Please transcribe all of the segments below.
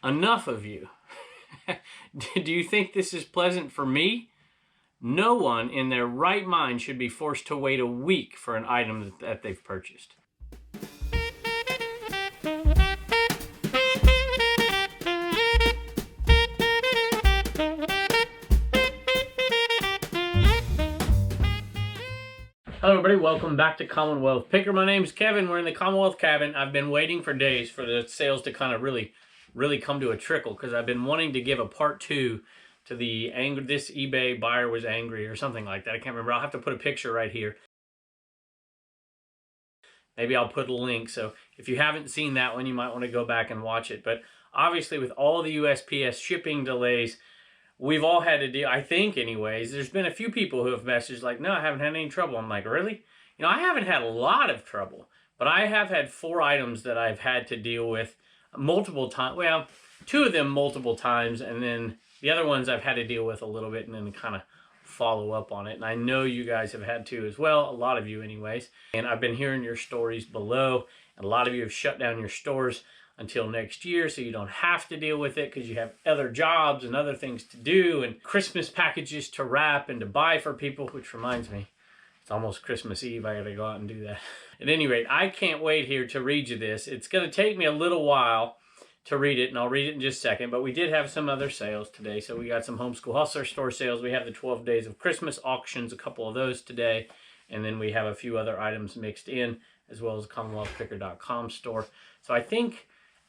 Enough of you. Do you think this is pleasant for me? No one in their right mind should be forced to wait a week for an item that they've purchased. Hello everybody, welcome back to Commonwealth Picker. My name is Kevin. We're in the Commonwealth cabin. I've been waiting for days for the sales to kind of really come to a trickle because I've been wanting to give a part 2 to the this eBay buyer was angry or something like that. I can't remember. I'll have to put a picture right here. Maybe I'll put a link. So if you haven't seen that one, you might want to go back and watch it. But obviously with all the USPS shipping delays, we've all had to deal, I think anyways. There's been a few people who have messaged like, no, I haven't had any trouble. I'm like, really? You know, I haven't had a lot of trouble, but I have had 4 items that I've had to deal with multiple times. Well, 2 of them multiple times, and then the other ones I've had to deal with a little bit and then kind of follow up on it. And I know you guys have had to as well, a lot of you anyways. And I've been hearing your stories below, and a lot of you have shut down your stores until next year so you don't have to deal with it because you have other jobs and other things to do and Christmas packages to wrap and to buy for people, which reminds me, it's almost Christmas Eve. I gotta go out and do that. At any rate, I can't wait here to read you this. It's gonna take me a little while to read it, and I'll read it in just a second, but we did have some other sales today. So we got some Homeschool Hustler store sales. We have the 12 Days of Christmas auctions, a couple of those today, and then we have a few other items mixed in, as well as CommonwealthPicker.com store. So I think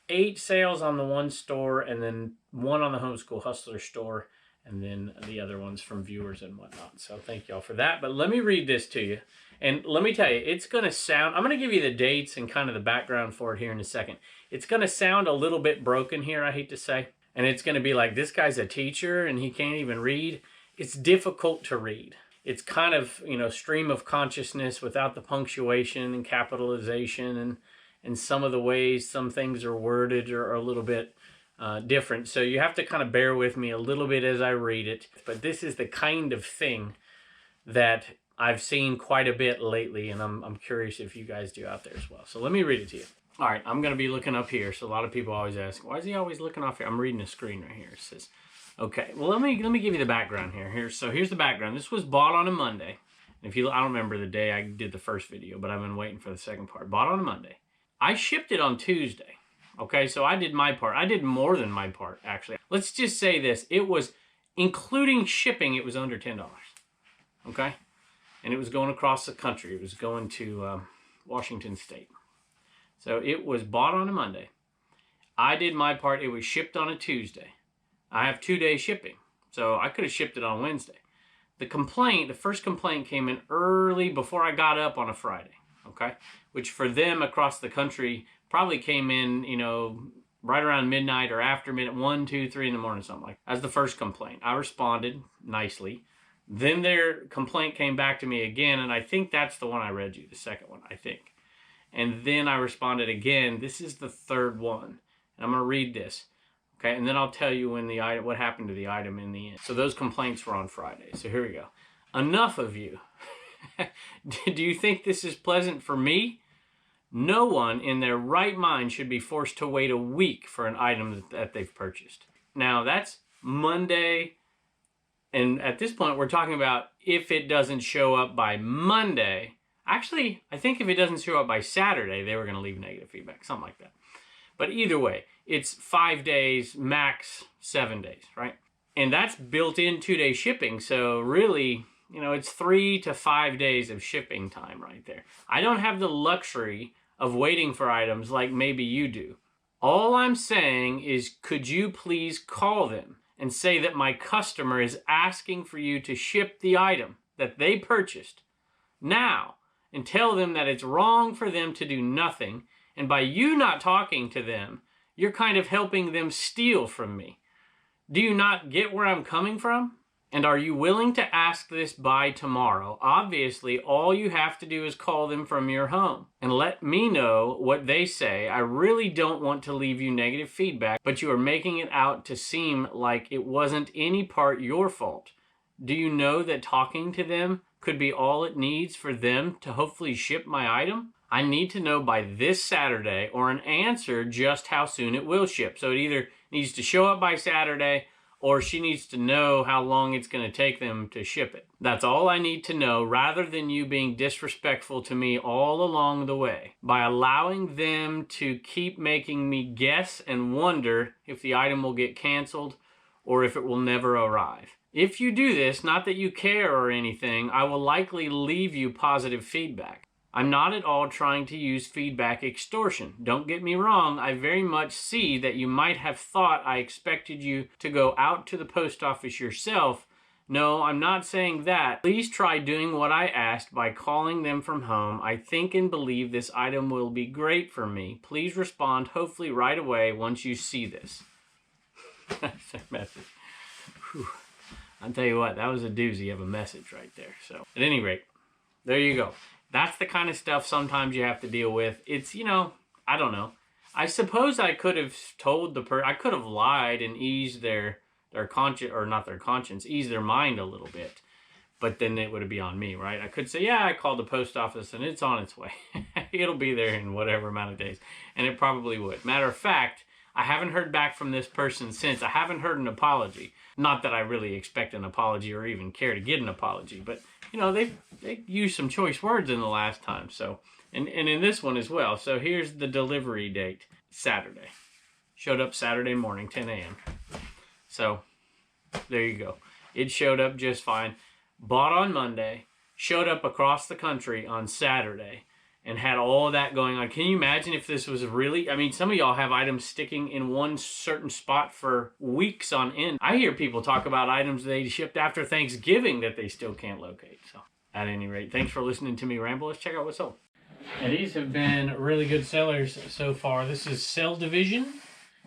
8 sales on the one store, and then 1 on the Homeschool Hustler store, and then the other ones from viewers and whatnot. So thank y'all for that. But let me read this to you. And let me tell you, it's going to sound, I'm going to give you the dates and kind of the background for it here in a second. It's going to sound a little bit broken here, I hate to say. And it's going to be like, this guy's a teacher and he can't even read. It's difficult to read. It's kind of, you know, stream of consciousness without the punctuation and capitalization, and some of the ways some things are worded are a little bit different. So you have to kind of bear with me a little bit as I read it. But this is the kind of thing that I've seen quite a bit lately, and I'm curious if you guys do out there as well. So let me read it to you. All right, I'm going to be looking up here. So a lot of people always ask, why is he always looking off here? I'm reading a screen right here. It says, okay, well, let me give you the background here. So here's the background. This was bought on a Monday. And if you, I don't remember the day I did the first video, but I've been waiting for the second part. Bought on a Monday. I shipped it on Tuesday. Okay, so I did my part. I did more than my part, actually. Let's just say this. It was, including shipping, it was under $10. Okay? And it was going across the country. It was going to Washington State. So it was bought on a Monday. I did my part. It was shipped on a Tuesday. I have 2-day shipping. So I could have shipped it on Wednesday. The first complaint came in early before I got up on a Friday. Okay? Which for them across the country probably came in, you know, right around midnight or after midnight, 1, 2, 3 in the morning, something like that. As the first complaint. I responded nicely. Then their complaint came back to me again, and I think that's the one I read you, the second one, I think. And then I responded again. This is the third one. And I'm going to read this. Okay, and then I'll tell you when the item, what happened to the item in the end. So those complaints were on Friday. So here we go. Enough of you. Do you think this is pleasant for me? No one in their right mind should be forced to wait a week for an item that they've purchased. Now, that's Monday. And at this point, we're talking about if it doesn't show up by Monday. Actually, I think if it doesn't show up by Saturday, they were going to leave negative feedback, something like that. But either way, it's 5 days, max 7 days, right? And that's built in 2-day shipping. So really, you know, it's 3 to 5 days of shipping time right there. I don't have the luxury of waiting for items like maybe you do. All I'm saying is, could you please call them and say that my customer is asking for you to ship the item that they purchased now, and tell them that it's wrong for them to do nothing, and by you not talking to them, you're kind of helping them steal from me. Do you not get where I'm coming from? And are you willing to ask this by tomorrow? Obviously, all you have to do is call them from your home and let me know what they say. I really don't want to leave you negative feedback, but you are making it out to seem like it wasn't any part your fault. Do you know that talking to them could be all it needs for them to hopefully ship my item? I need to know by this Saturday or an answer just how soon it will ship. So it either needs to show up by Saturday, or she needs to know how long it's going to take them to ship it. That's all I need to know, rather than you being disrespectful to me all along the way by allowing them to keep making me guess and wonder if the item will get canceled or if it will never arrive. If you do this, not that you care or anything, I will likely leave you positive feedback. I'm not at all trying to use feedback extortion. Don't get me wrong, I very much see that you might have thought I expected you to go out to the post office yourself. No, I'm not saying that. Please try doing what I asked by calling them from home. I think and believe this item will be great for me. Please respond, hopefully right away, once you see this. That's a message. Whew. I'll tell you what, that was a doozy of a message right there. So, at any rate, there you go. That's the kind of stuff sometimes you have to deal with. It's, you know, I don't know. I suppose I could have told I could have lied and eased their conscience, or not their conscience, eased their mind a little bit. But then it would be on me, right? I could say, yeah, I called the post office and it's on its way. It'll be there in whatever amount of days. And it probably would. Matter of fact, I haven't heard back from this person since. I haven't heard an apology. Not that I really expect an apology or even care to get an apology, but you know, they used some choice words in the last time. So, and in this one as well. So here's the delivery date, Saturday. Showed up Saturday morning, 10 a.m. So there you go. It showed up just fine. Bought on Monday, showed up across the country on Saturday, and had all of that going on. Can you imagine if this was really, I mean, some of y'all have items sticking in one certain spot for weeks on end. I hear people talk about items they shipped after Thanksgiving that they still can't locate. So at any rate, thanks for listening to me ramble. Let's check out what's sold. And these have been really good sellers so far. This is Sell Division.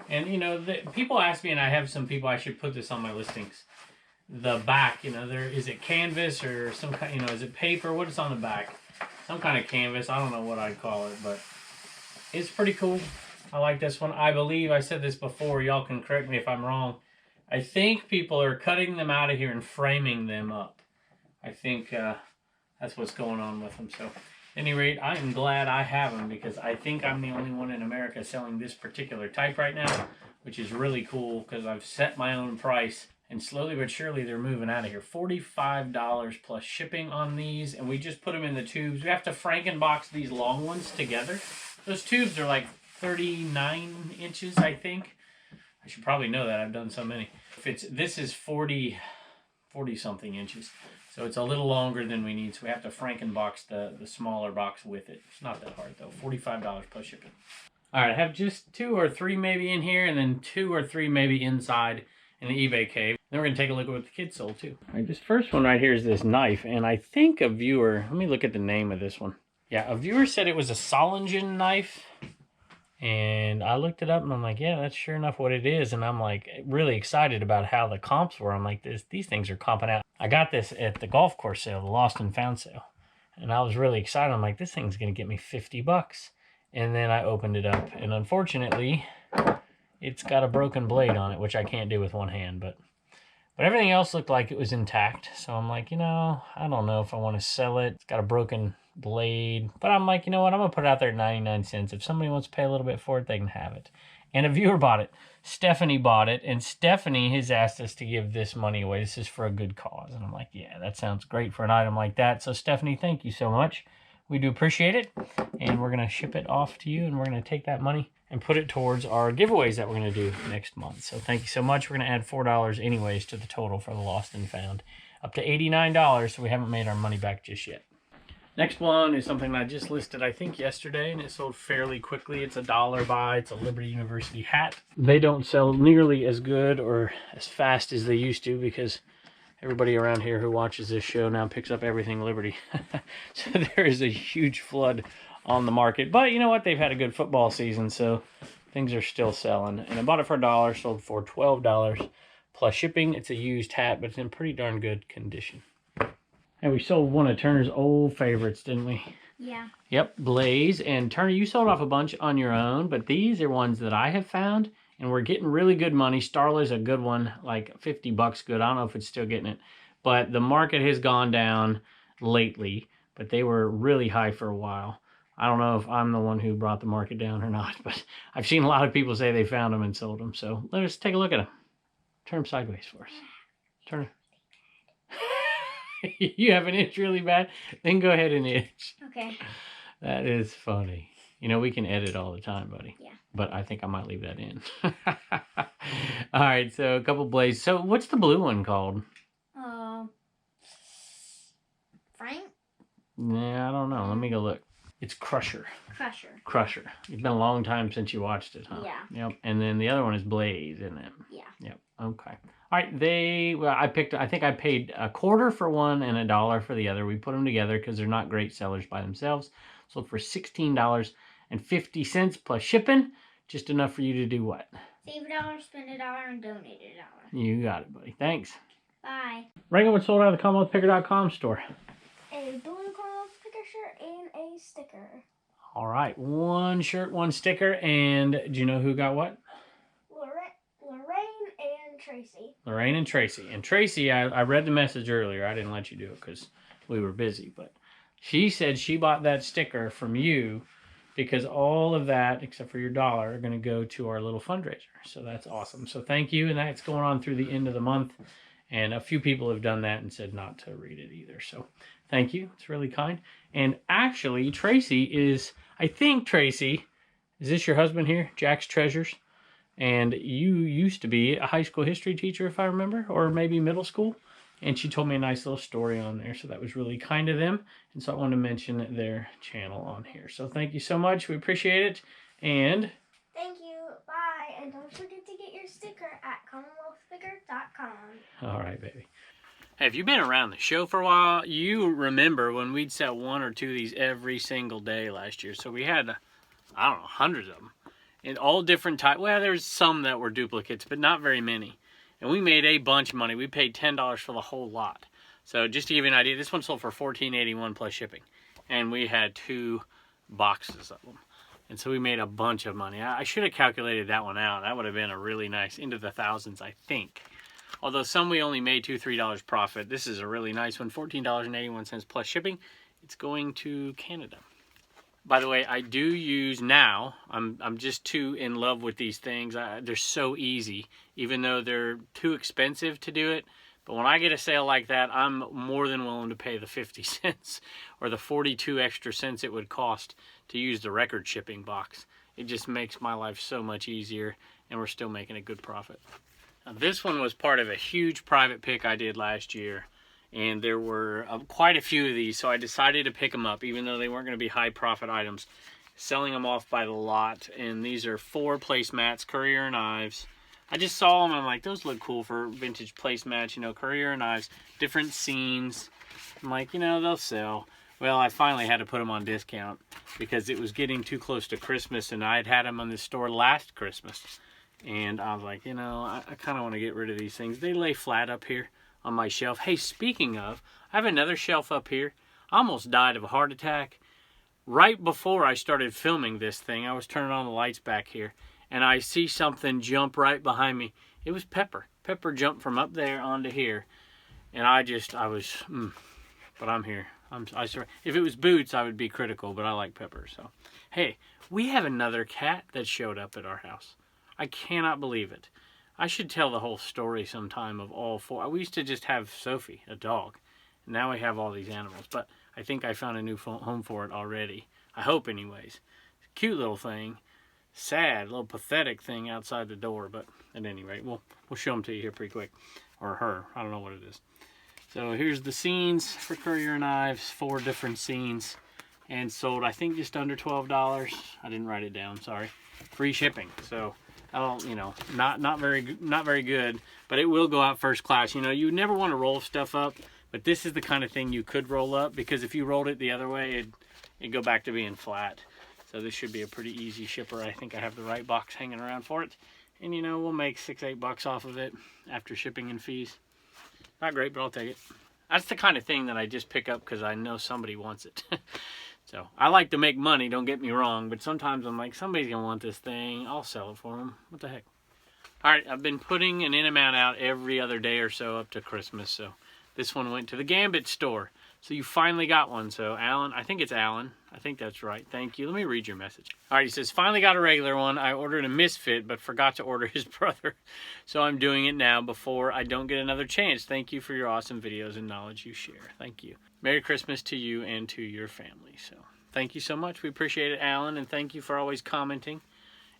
And, you know, people ask me, and I have some people, I should put this on my listings. The back, you know, is it canvas or some kind, you know, is it paper? What is on the back? Some kind of canvas. I don't know what I'd call it, but it's pretty cool. I like this one. I believe I said this before. Y'all can correct me if I'm wrong. I think people are cutting them out of here and framing them up. I think that's what's going on with them. So, at any rate, I am glad I have them because I think I'm the only one in America selling this particular type right now, which is really cool because I've set my own price. And slowly but surely, they're moving out of here. $45 plus shipping on these. And we just put them in the tubes. We have to Frankenbox these long ones together. Those tubes are like 39 inches, I think. I should probably know that. I've done so many. This is 40 something inches. So it's a little longer than we need. So we have to Frankenbox the smaller box with it. It's not that hard, though. $45 plus shipping. All right, I have just 2 or 3 maybe in here. And then 2 or 3 maybe inside in the eBay cave. Then we're going to take a look at what the kids sold too. All right, this first one right here is this knife. And I think a viewer, let me look at the name of this one. Yeah, a viewer said it was a Solingen knife. And I looked it up and I'm like, yeah, that's sure enough what it is. And I'm like really excited about how the comps were. I'm like, these things are comping out. I got this at the golf course sale, the Lost and Found sale. And I was really excited. I'm like, this thing's going to get me 50 bucks. And then I opened it up. And unfortunately, it's got a broken blade on it, which I can't do with one hand, but everything else looked like it was intact. So I'm like, you know, I don't know if I want to sell it. It's got a broken blade, but I'm like, you know what? I'm going to put it out there at 99 cents. If somebody wants to pay a little bit for it, they can have it. And a viewer bought it. Stephanie bought it, and Stephanie has asked us to give this money away. This is for a good cause. And I'm like, yeah, that sounds great for an item like that. So Stephanie, thank you so much. We do appreciate it. And we're going to ship it off to you, and we're going to take that money and put it towards our giveaways that we're going to do next month. So thank you so much. We're going to add $4 anyways to the total for the Lost and Found. Up to $89, so we haven't made our money back just yet. Next one is something I just listed, I think, yesterday, and it sold fairly quickly. It's a $1 buy. It's a Liberty University hat. They don't sell nearly as good or as fast as they used to because everybody around here who watches this show now picks up everything Liberty. So there is a huge flood on the market. But you know what? They've had a good football season, so things are still selling. And I bought it for $1, sold for $12 plus shipping. It's a used hat, but it's in pretty darn good condition. And we sold one of Turner's old favorites, didn't we? Yeah. Yep, Blaze. And Turner, you sold off a bunch on your own, but these are ones that I have found, and we're getting really good money. Starla's a good one, like 50 bucks good. I don't know if it's still getting it. But the market has gone down lately, but they were really high for a while. I don't know if I'm the one who brought the market down or not, but I've seen a lot of people say they found them and sold them. So let us take a look at them. Turn them sideways for us. Turn them. You have an itch really bad? Then go ahead and itch. Okay. That is funny. You know, we can edit all the time, buddy. Yeah. But I think I might leave that in. All right, so a couple blades. So what's the blue one called? Frank? Yeah, I don't know. Let me go look. It's Crusher. Crusher. It's been a long time since you watched it, huh? Yeah. Yep. And then the other one is Blaze, isn't it? Yeah. Yep. Okay. All right. I think I paid $0.25 for one and $1 for the other. We put them together because they're not great sellers by themselves. Sold for $16.50 plus shipping. Just enough for you to do what? Save $1, spend $1, and donate $1. You got it, buddy. Thanks. Bye. Rango, what's sold out of the CommonwealthPicker.com store? A blue Commonwealth Picker shirt and a sticker. All right. One shirt, one sticker. And do you know who got what? Lorraine and Tracy. Lorraine and Tracy. And Tracy, I read the message earlier. I didn't let you do it because we were busy. But she said she bought that sticker from you because all of that, except for your $1, are going to go to our little fundraiser. So that's awesome. So thank you. And that's going on through the end of the month. And a few people have done that and said not to read it either. So thank you. It's really kind. And actually, Tracy is, I think, Tracy, is this your husband here? Jack's Treasures? And you used to be a high school history teacher, if I remember, or maybe middle school. And she told me a nice little story on there. So that was really kind of them. And so I wanted to mention their channel on here. So thank you so much. We appreciate it. And thank you. Bye. And don't forget to get your sticker at CommonwealthPicker.com. all right, baby. Hey, if you've been around the show for a while, you remember when we'd sell one or two of these every single day last year. So we had, I don't know, hundreds of them. In all different types. Well, there's some that were duplicates, but not very many. And we made a bunch of money. We paid $10 for the whole lot. So just to give you an idea, this one sold for $14.81 plus shipping. And we had 2 boxes of them. And so we made a bunch of money. I should have calculated that one out. That would have been a really nice, into the thousands, I think. Although some we only made $2, $3 profit. This is a really nice one, $14.81 plus shipping. It's going to Canada. By the way, I do use now, I'm just too in love with these things. They're so easy, even though they're too expensive to do it. But when I get a sale like that, I'm more than willing to pay the 50 cents or the 42 extra cents it would cost to use the record shipping box. It just makes my life so much easier, and we're still making a good profit. Now, this one was part of a huge private pick I did last year. And there were quite a few of these, so I decided to pick them up, even though they weren't going to be high profit items. Selling them off by the lot, and these are 4 placemats, Courier knives. I just saw them, and I'm like, those look cool for vintage placemats, you know, Courier knives, different scenes. I'm like, you know, they'll sell. Well, I finally had to put them on discount because it was getting too close to Christmas, and I had them on this store last Christmas. And I was like, you know, I kind of want to get rid of these things. They lay flat up here on my shelf. Hey, speaking of, I have another shelf up here. I almost died of a heart attack. Right before I started filming this thing, I was turning on the lights back here, and I see something jump right behind me. It was Pepper. Pepper jumped from up there onto here, and but I'm here. I swear. If it was Boots, I would be critical, but I like Pepper. So, hey, we have another cat that showed up at our house. I cannot believe it. I should tell the whole story sometime of all 4. We used to just have Sophie, a dog. And now we have all these animals. But I think I found a new home for it already. I hope anyways. Cute little thing. Sad, little pathetic thing outside the door. But at any rate, we'll show them to you here pretty quick. Or her. I don't know what it is. So here's the scenes for Courier knives. 4 different scenes. And sold, I think, just under $12. I didn't write it down, sorry. Free shipping. So I don't, you know, not very good, but it will go out first class. You know, you never want to roll stuff up, but this is the kind of thing you could roll up, because if you rolled it the other way, it'd go back to being flat. So this should be a pretty easy shipper. I think I have the right box hanging around for it, and you know, we'll make $6-8 off of it after shipping and fees. Not great, but I'll take it. That's the kind of thing that I just pick up because I know somebody wants it. So, I like to make money, don't get me wrong, but sometimes I'm like, somebody's going to want this thing. I'll sell it for them. What the heck? Alright, I've been putting an in amount out every other day or so up to Christmas, so this one went to the Gambit store. So you finally got one. So Alan, I think it's Alan. I think that's right. Thank you. Let me read your message. All right, he says, finally got a regular one. I ordered a misfit, but forgot to order his brother. So I'm doing it now before I don't get another chance. Thank you for your awesome videos and knowledge you share. Thank you. Merry Christmas to you and to your family. So thank you so much. We appreciate it, Alan, and thank you for always commenting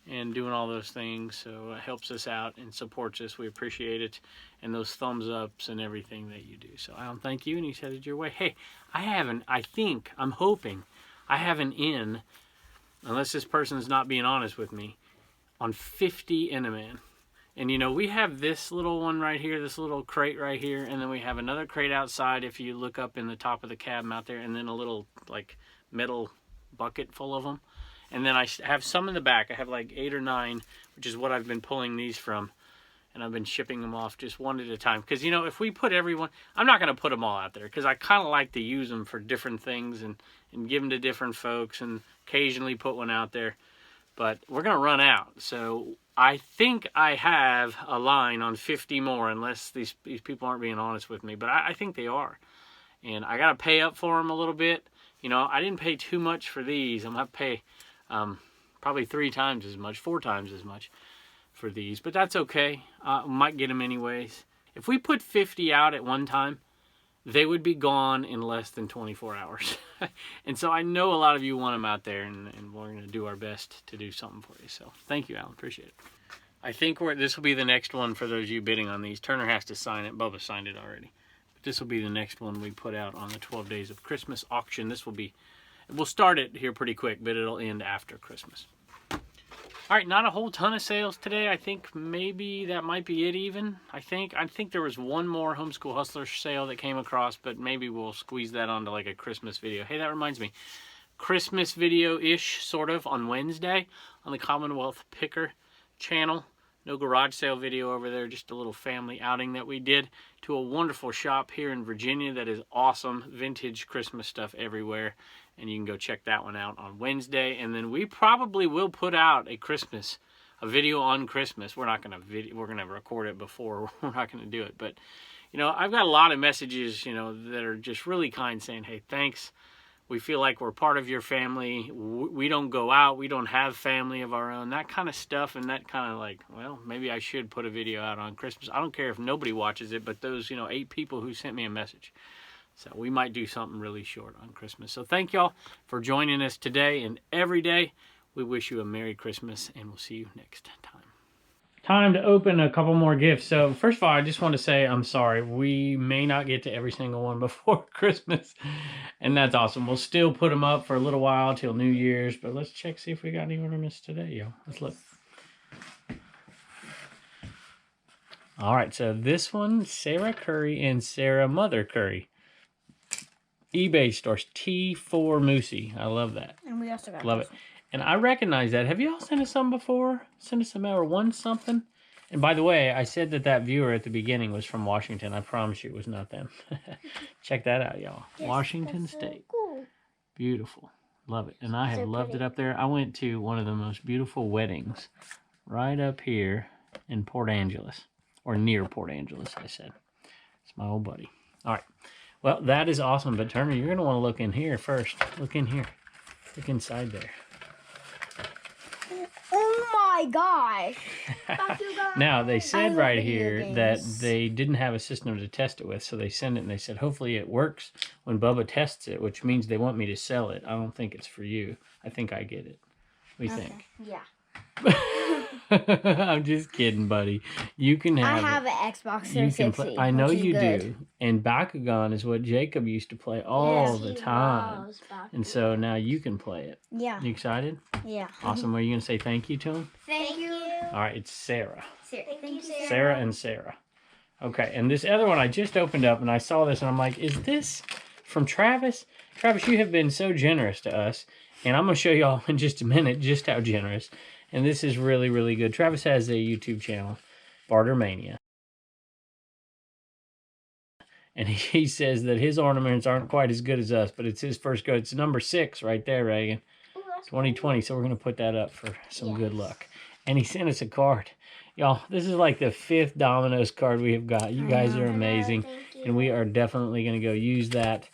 and doing all those things. So it helps us out and supports us. We appreciate it. And those thumbs ups and everything that you do. So Alan, thank you, and he's headed your way. Hey, I'm hoping I have an in, unless this person's not being honest with me, on 50 Enaman. And you know, we have this little one right here, this little crate right here, and then we have another crate outside if you look up in the top of the cab out there, and then a little like metal bucket full of them. And then I have some in the back. I have like 8 or 9, which is what I've been pulling these from. And I've been shipping them off just one at a time. Because, you know, if we put everyone... I'm not going to put them all out there. Because I kind of like to use them for different things. And give them to different folks. And occasionally put one out there. But we're going to run out. So I think I have a line on 50 more. Unless these people aren't being honest with me. But I think they are. And I got to pay up for them a little bit. You know, I didn't pay too much for these. I'm going to pay probably 3 times as much. 4 times as much for these, but that's okay. Might get them anyways. If we put 50 out at one time, they would be gone in less than 24 hours. And so I know a lot of you want them out there, and we're going to do our best to do something for you. So thank you, Alan. Appreciate it. I think this will be the next one for those of you bidding on these. Turner has to sign it. Bubba signed it already. But this will be the next one we put out on the 12 Days of Christmas auction. This will be, we'll start it here pretty quick, but it'll end after Christmas. All right, not a whole ton of sales today. I think maybe that might be it even. I think there was one more Homeschool Hustler sale that came across, but maybe we'll squeeze that onto like a Christmas video. Hey, that reminds me. Christmas video-ish, sort of, on Wednesday on the Commonwealth Picker channel. No garage sale video over there, just a little family outing that we did to a wonderful shop here in Virginia that is awesome. Vintage Christmas stuff everywhere. And you can go check that one out on Wednesday. And then we probably will put out a video on Christmas. We're not going to we're going to record it before. We're not going to do it. But, you know, I've got a lot of messages, you know, that are just really kind, saying, hey, thanks. We feel like we're part of your family. We don't go out. We don't have family of our own. That kind of stuff. And that kind of like, well, maybe I should put a video out on Christmas. I don't care if nobody watches it, but those, you know, 8 people who sent me a message. So we might do something really short on Christmas. So thank y'all for joining us today and every day. We wish you a Merry Christmas, and we'll see you next time. Time to open a couple more gifts. So first of all, I just want to say I'm sorry. We may not get to every single one before Christmas, and that's awesome. We'll still put them up for a little while till New Year's, but let's check, see if we got any order missed today, y'all. Let's look. All right, so this one, Sarah Curry and Sarah Mother Curry. eBay stores T4 Moosey. I love that. And we also got love it. And I recognize that. Have you all sent us some before? Sent us some or won something? And by the way, I said that viewer at the beginning was from Washington. I promise you it was not them. Check that out, y'all. Yes, Washington State. So cool. Beautiful. Love it. And I have loved it up there. I went to one of the most beautiful weddings right up here in Port Angeles. Or near Port Angeles, I said. It's my old buddy. All right. Well, that is awesome. But Turner, you're going to want to look in here first. Look in here. Look inside there. Oh my gosh. Now, they said right here that they didn't have a system to test it with, so they sent it and they said, hopefully it works when Bubba tests it, which means they want me to sell it. I don't think it's for you. I think I get it. What do you think? Yeah. I'm just kidding, buddy. You can have I have an Xbox 360. I know you do. And Bakugan is what Jacob used to play all the time. And so now you can play it. Yeah. You excited? Yeah. Awesome. Are you going to say thank you to him? Thank you. All right, it's Sarah. Thank you, Sarah. Sarah and Sarah. Okay, and this other one I just opened up and I saw this and I'm like, is this from Travis? Travis, you have been so generous to us. And I'm going to show y'all in just a minute just how generous. And this is really, really good. Travis has a YouTube channel, Bartermania. And he says that his ornaments aren't quite as good as us, but it's his first go. It's number 6 right there, Reagan. Ooh, 2020. So we're going to put that up for some good luck. And he sent us a card. Y'all, this is like the 5th Domino's card we have got. You guys are amazing. And we are definitely going to go use that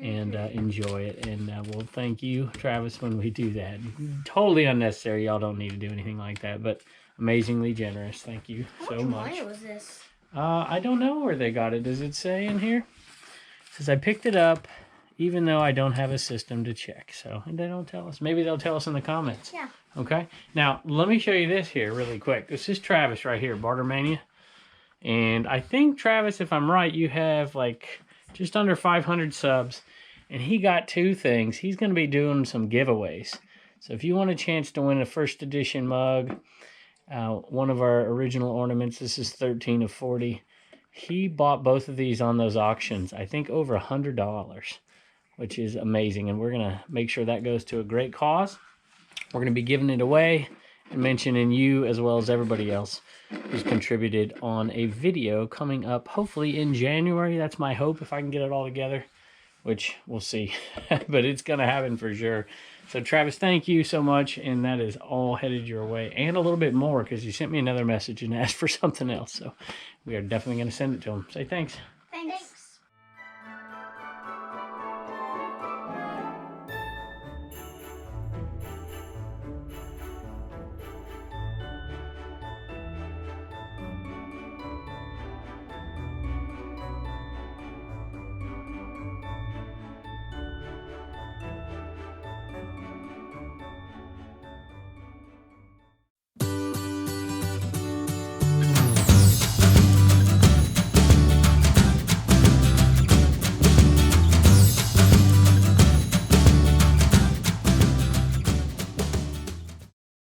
and enjoy it. And we'll thank you, Travis, when we do that. Totally unnecessary. Y'all don't need to do anything like that, but amazingly generous. Thank you so much. How much was this? I don't know where they got it. Does it say in here? It says I picked it up, even though I don't have a system to check. So, and they don't tell us. Maybe they'll tell us in the comments. Yeah. Okay. Now, let me show you this here really quick. This is Travis right here, Bartermania. And I think, Travis, if I'm right, you have like just under 500 subs. And he got 2 things. He's going to be doing some giveaways. So if you want a chance to win a first edition mug, one of our original ornaments, this is 13 of 40. He bought both of these on those auctions, I think over $100, which is amazing. And we're going to make sure that goes to a great cause. We're going to be giving it away and mentioning you as well as everybody else who's contributed on a video coming up hopefully in January. That's my hope, if I can get it all together, which we'll see. But it's going to happen for sure. So Travis, thank you so much. And that is all headed your way and a little bit more, because you sent me another message and asked for something else. So we are definitely going to send it to him. Say thanks.